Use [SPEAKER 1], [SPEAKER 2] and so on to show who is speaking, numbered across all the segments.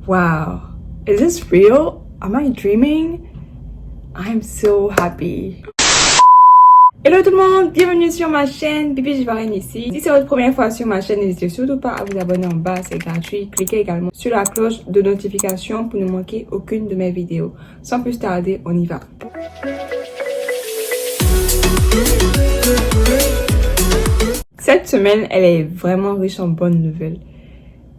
[SPEAKER 1] Wow, is this real? Am I dreaming? I'm so happy. Hello tout le monde, bienvenue sur ma chaîne, Bibi Jivarine ici. Si c'est votre première fois sur ma chaîne, n'hésitez surtout pas à vous abonner en bas, c'est gratuit. Cliquez également sur la cloche de notification pour ne manquer aucune de mes vidéos. Sans plus tarder, on y va. Cette semaine, elle est vraiment riche en bonnes nouvelles.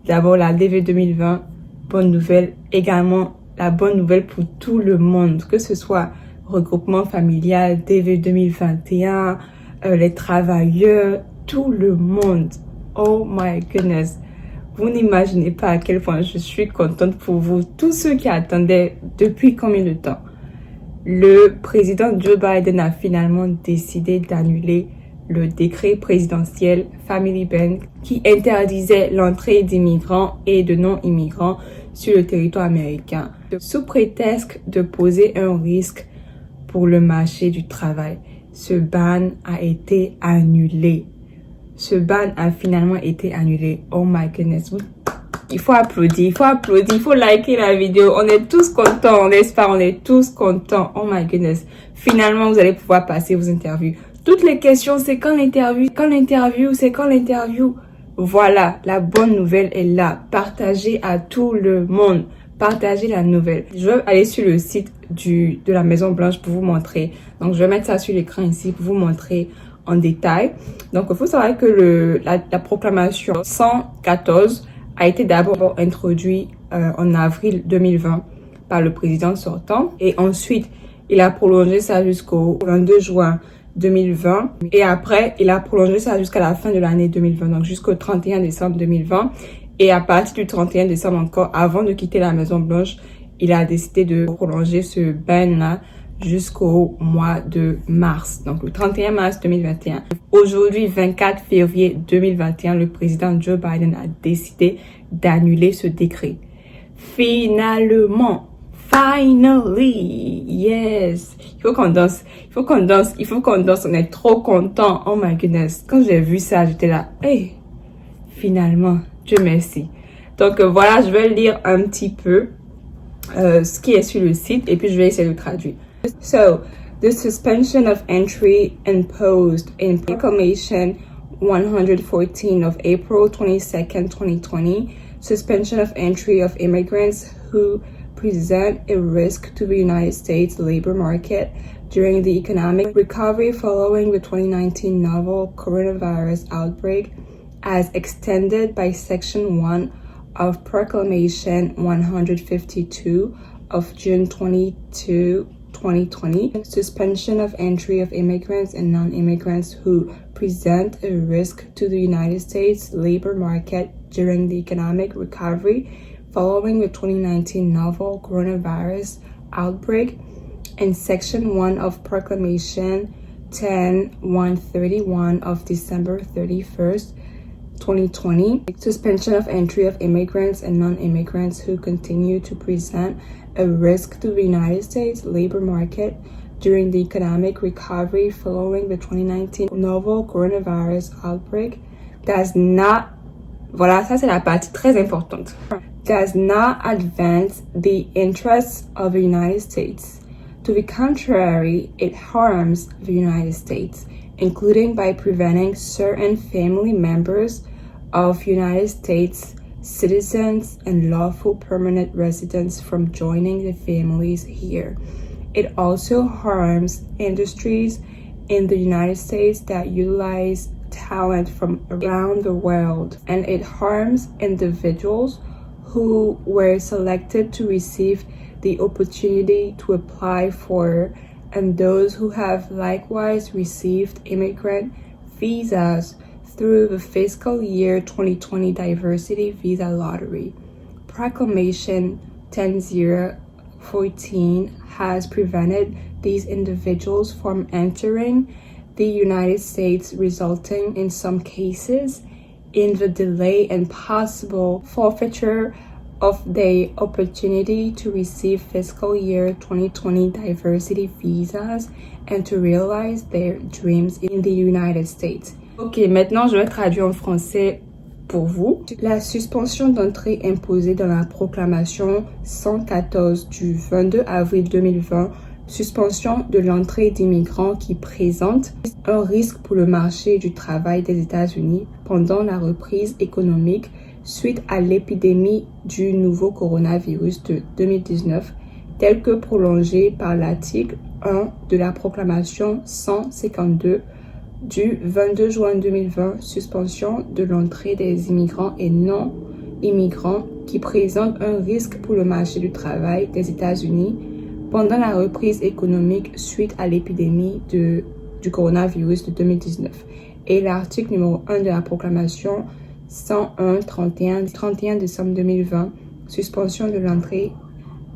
[SPEAKER 1] D'abord, la DV 2020, bonne nouvelle. Également, la bonne nouvelle pour tout le monde, que ce soit regroupement familial, DV 2021, les travailleurs, tout le monde. Oh my goodness. Vous n'imaginez pas à quel point je suis contente pour vous, tous ceux qui attendaient depuis combien de temps. Le président Joe Biden a finalement décidé d'annuler le décret présidentiel Family Ban qui interdisait l'entrée d'immigrants et de non-immigrants sur le territoire américain, sous prétexte de poser un risque pour le marché du travail. Ce ban a été annulé. Ce ban a finalement été annulé. Oh my goodness. Il faut applaudir, il faut liker la vidéo. On est tous contents, n'est-ce pas? On est tous contents. Oh my goodness. Finalement, vous allez pouvoir passer vos interviews. Toutes les questions, c'est quand l'interview? C'est quand l'interview? Voilà, la bonne nouvelle est là. Partagez à tout le monde. Partagez la nouvelle. Je vais aller sur le site de la Maison Blanche pour vous montrer. Donc, je vais mettre ça sur l'écran ici pour vous montrer en détail. Donc, il faut savoir que la proclamation 114 a été d'abord introduite en avril 2020 par le président sortant. Et ensuite, il a prolongé ça jusqu'au 22 juin 2020. Et après, il a prolongé ça jusqu'à la fin de l'année 2020. Donc, jusqu'au 31 décembre 2020. Et à partir du 31 décembre encore, avant de quitter la Maison Blanche, il a décidé de prolonger ce ban-là jusqu'au mois de mars. Donc, le 31 mars 2021. Aujourd'hui, 24 février 2021, le président Joe Biden a décidé d'annuler ce décret. Finalement, finally, yes. Il faut qu'on danse, on est trop content. Oh my goodness. Quand j'ai vu ça, j'étais là, hey, finalement. Dieu merci. Donc voilà, je vais lire un petit peu ce qui est sur le site et puis je vais essayer de traduire. So, the suspension of entry imposed in Proclamation 114 of April 22nd, 2020, suspension of entry of immigrants who present a risk to the United States labor market during the economic recovery following the 2019 novel coronavirus outbreak, as extended by Section 1 of Proclamation 152 of June 22, 2020, suspension of entry of immigrants and non-immigrants who present a risk to the United States labor market during the economic recovery following the 2019 novel coronavirus outbreak, and Section 1 of Proclamation 10131 of December 31st, 2020, suspension of entry of immigrants and non-immigrants who continue to present a risk to the United States labor market during the economic recovery following the 2019 novel coronavirus outbreak does not, voilà, ça c'est la partie très importante, does not advance the interests of the United States. To the contrary, it harms the United States, including by preventing certain family members of United States citizens and lawful permanent residents from joining the families here. It also harms industries in the United States that utilize talent from around the world, and it harms individuals who were selected to receive the opportunity to apply for, and those who have likewise received immigrant visas through the fiscal year 2020 Diversity Visa Lottery. Proclamation 10014 has prevented these individuals from entering the United States, resulting in some cases in the delay and possible forfeiture of the opportunity to receive fiscal year 2020 diversity visas and to realize their dreams in the United States. Ok, maintenant je vais traduire en français pour vous. La suspension d'entrée imposée dans la proclamation 114 du 22 avril 2020, suspension de l'entrée d'immigrants qui présentent un risque pour le marché du travail des États-Unis pendant la reprise économique suite à l'épidémie du nouveau coronavirus de 2019, tel que prolongé par l'article 1 de la proclamation 152 du 22 juin 2020, suspension de l'entrée des immigrants et non-immigrants qui présentent un risque pour le marché du travail des États-Unis pendant la reprise économique suite à l'épidémie du coronavirus de 2019. Et l'article numéro 1 de la proclamation 101-31 du 31 décembre 2020, suspension de l'entrée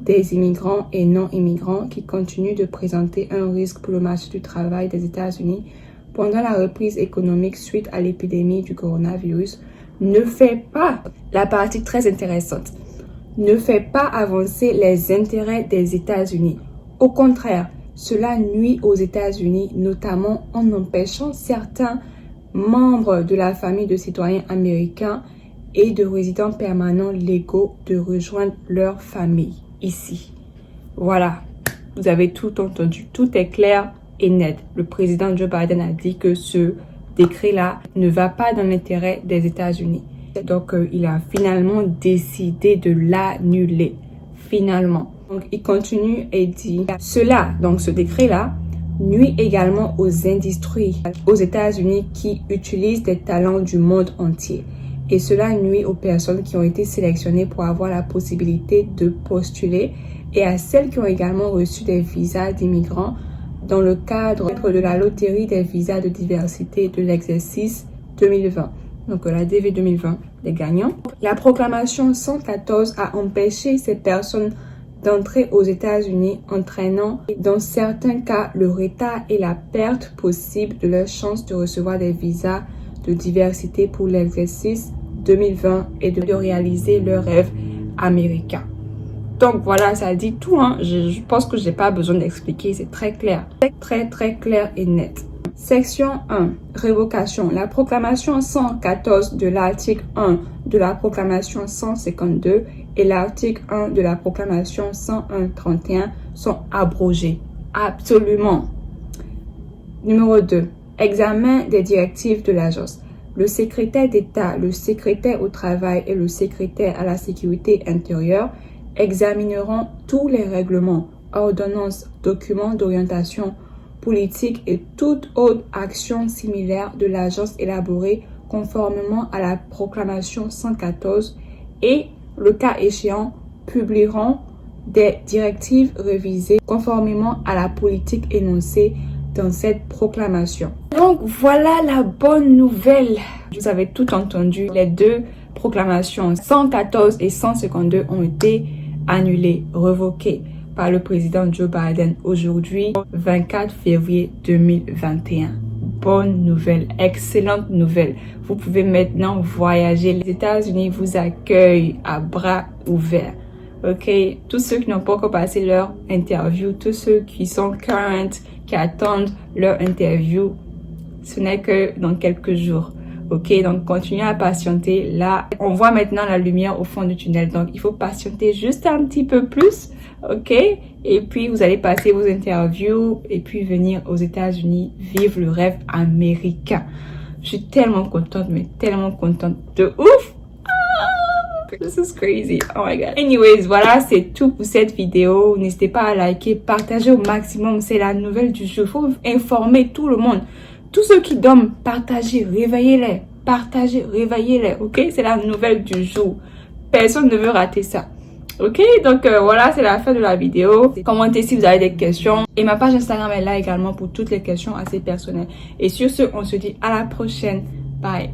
[SPEAKER 1] des immigrants et non-immigrants qui continuent de présenter un risque pour le marché du travail des États-Unis pendant la reprise économique suite à l'épidémie du coronavirus ne fait pas, la partie très intéressante, ne fait pas avancer les intérêts des États-Unis. Au contraire, cela nuit aux États-Unis, notamment en empêchant certains membres de la famille de citoyens américains et de résidents permanents légaux de rejoindre leur famille ici. Voilà, vous avez tout entendu, tout est clair et net. Le président Joe Biden a dit que ce décret-là ne va pas dans l'intérêt des États-Unis. Donc, il a finalement décidé de l'annuler. Finalement. Donc, il continue et dit cela, donc ce décret-là, nuit également aux industries aux États-Unis qui utilisent des talents du monde entier. Et cela nuit aux personnes qui ont été sélectionnées pour avoir la possibilité de postuler et à celles qui ont également reçu des visas d'immigrants dans le cadre de la loterie des visas de diversité de l'exercice 2020. Donc la DV 2020 des gagnants. La proclamation 114 a empêché ces personnes d'entrer aux États-Unis, entraînant dans certains cas le retard et la perte possible de leur chance de recevoir des visas de diversité pour l'exercice 2020 et de réaliser leur rêve américain. Donc voilà, ça dit tout, hein. Je pense que j'ai pas besoin d'expliquer, c'est très clair. Très clair et net. Section 1. Révocation. La proclamation 114 de l'article 1 de la proclamation 152 et l'article 1 de la proclamation 101-31 sont abrogés. Absolument. Numéro 2. Examen des directives de l'agence. Le secrétaire d'État, le secrétaire au travail et le secrétaire à la sécurité intérieure examineront tous les règlements, ordonnances, documents d'orientation politique et toute autre action similaire de l'agence élaborée conformément à la proclamation 114 et, le cas échéant, publieront des directives révisées conformément à la politique énoncée dans cette proclamation. Donc voilà la bonne nouvelle. Vous avez tout entendu. Les deux proclamations 114 et 152 ont été annulées, revoquées par le président Joe Biden aujourd'hui, 24 février 2021. Bonne nouvelle, excellente nouvelle. Vous pouvez maintenant voyager. Les États-Unis vous accueillent à bras ouverts. Ok, tous ceux qui n'ont pas encore passé leur interview, tous ceux qui sont current, qui attendent leur interview, ce n'est que dans quelques jours. Ok, donc continuez à patienter. Là, on voit maintenant la lumière au fond du tunnel. Donc, il faut patienter juste un petit peu plus. Ok, et puis vous allez passer vos interviews et puis venir aux États-Unis vivre le rêve américain. Je suis tellement contente, mais tellement contente de ouf. This is crazy. Oh my god. Anyways, voilà, c'est tout pour cette vidéo. N'hésitez pas à liker, partager au maximum. C'est la nouvelle du jour. Il faut informer tout le monde. Tous ceux qui dorment, partagez, réveillez-les. Partagez, réveillez-les. Ok, c'est la nouvelle du jour. Personne ne veut rater ça. Ok, donc voilà, c'est la fin de la vidéo. Commentez si vous avez des questions. Et ma page Instagram est là également pour toutes les questions assez personnelles. Et sur ce, on se dit à la prochaine. Bye.